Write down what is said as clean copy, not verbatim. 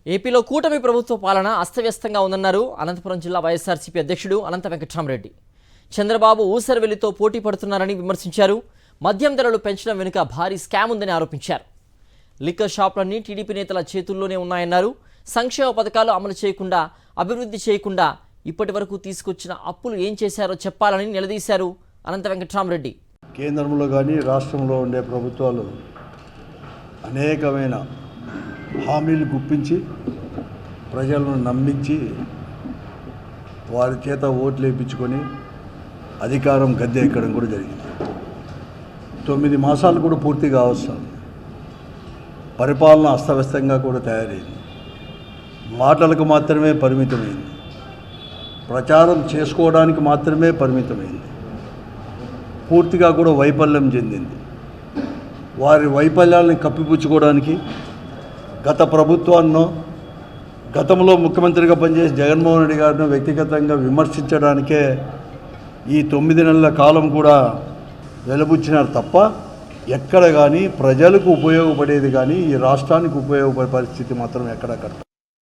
ఏపీలో కూటమి ప్రభుత్వ పాలన అస్తవ్యస్తంగా ఉందన్నారు అనంతపురం జిల్లా వైఎస్ఆర్సీపీ అధ్యక్షుడు అనంత వెంకటరామరెడ్డి. చంద్రబాబు ఊసరవెల్లితో పోటీ పడుతున్నారని విమర్శించారు. మద్యం ధరలు పెంచడం వెనుక భారీ స్కామ్ ఉందని ఆరోపించారు. లిక్కర్ షాపులన్నీ టీడీపీ నేతల చేతుల్లోనే ఉన్నాయన్నారు. సంక్షేమ పథకాలు అమలు చేయకుండా, అభివృద్ధి చేయకుండా ఇప్పటి వరకు తీసుకొచ్చిన అప్పులు ఏం చేశారో చెప్పాలని నిలదీశారు అనంత వెంకటరామరెడ్డి. కేంద్రంలో కానీ రాష్ట్రంలో ఉండే ప్రభుత్వాలు అనేకమైన హామీలు గుప్పించి ప్రజలను నమ్మించి వారి చేత ఓట్లు వేయించుకొని అధికారం గద్దె ఎక్కడం కూడా జరిగింది. 9 మాసాలు కూడా పూర్తి కావస్తుంది. పరిపాలన అస్తవ్యస్తంగా కూడా తయారైంది. మాటలకు మాత్రమే పరిమితమైంది. ప్రచారం చేసుకోవడానికి మాత్రమే పరిమితమైంది. పూర్తిగా కూడా వైఫల్యం చెందింది. వారి వైఫల్యాలను కప్పిపుచ్చుకోవడానికి గత ప్రభుత్వాన్నో, గతంలో ముఖ్యమంత్రిగా పనిచేసి జగన్మోహన్ రెడ్డి గారిని వ్యక్తిగతంగా విమర్శించడానికే ఈ 9 నెలల కాలం కూడా వెలుబుచ్చినారు తప్ప ఎక్కడ కానీ ప్రజలకు ఉపయోగపడేది కానీ ఈ రాష్ట్రానికి ఉపయోగపడే పరిస్థితి మాత్రం ఎక్కడ